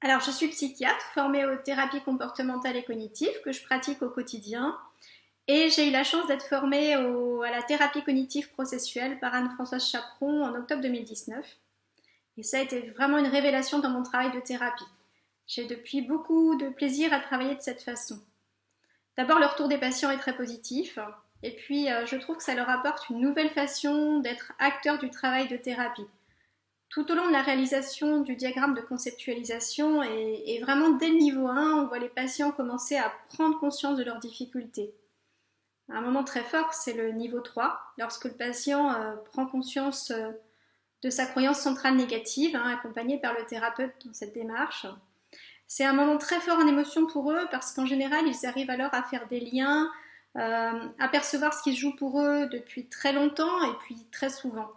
Alors, je suis psychiatre formée aux thérapies comportementales et cognitives que je pratique au quotidien. Et j'ai eu la chance d'être formée à la thérapie cognitive processuelle par Anne-Françoise Chaperon en octobre 2019. Et ça a été vraiment une révélation dans mon travail de thérapie. J'ai depuis beaucoup de plaisir à travailler de cette façon. D'abord, le retour des patients est très positif. Et puis, je trouve que ça leur apporte une nouvelle façon d'être acteur du travail de thérapie. Tout au long de la réalisation du diagramme de conceptualisation et vraiment dès le niveau 1, on voit les patients commencer à prendre conscience de leurs difficultés. Un moment très fort, c'est le niveau 3, lorsque le patient prend conscience de sa croyance centrale négative, accompagné par le thérapeute dans cette démarche. C'est un moment très fort en émotion pour eux parce qu'en général, ils arrivent alors à faire des liens, à percevoir ce qui se joue pour eux depuis très longtemps et puis très souvent.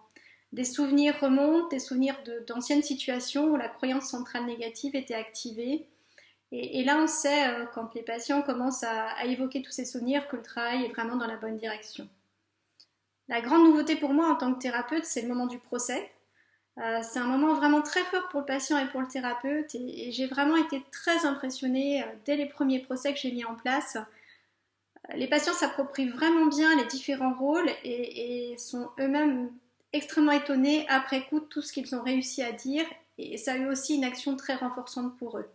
Des souvenirs remontent, des souvenirs d'anciennes situations où la croyance centrale négative était activée. Et là, on sait, quand les patients commencent à évoquer tous ces souvenirs, que le travail est vraiment dans la bonne direction. La grande nouveauté pour moi en tant que thérapeute, c'est le moment du procès. C'est un moment vraiment très fort pour le patient et pour le thérapeute. Et j'ai vraiment été très impressionnée dès les premiers procès que j'ai mis en place. Les patients s'approprient vraiment bien les différents rôles et sont eux-mêmes extrêmement étonnés après coup de tout ce qu'ils ont réussi à dire. Et ça a eu aussi une action très renforçante pour eux.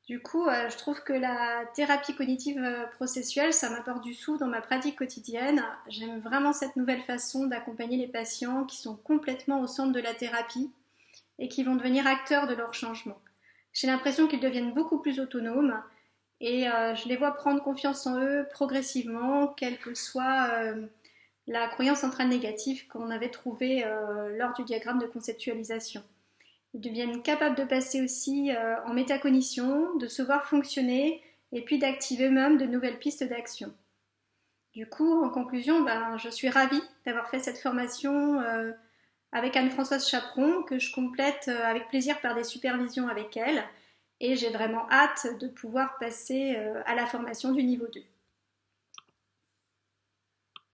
Du coup, je trouve que la thérapie cognitive processuelle, ça m'apporte du souffle dans ma pratique quotidienne. J'aime vraiment cette nouvelle façon d'accompagner les patients qui sont complètement au centre de la thérapie et qui vont devenir acteurs de leur changement. J'ai l'impression qu'ils deviennent beaucoup plus autonomes et je les vois prendre confiance en eux progressivement, quelle que soit la croyance centrale négative qu'on avait trouvée lors du diagramme de conceptualisation. Ils deviennent capables de passer aussi en métacognition, de se voir fonctionner et puis d'activer eux-mêmes de nouvelles pistes d'action. Du coup, en conclusion, je suis ravie d'avoir fait cette formation avec Anne-Françoise Chaperon, que je complète avec plaisir par des supervisions avec elle. Et j'ai vraiment hâte de pouvoir passer à la formation du niveau 2.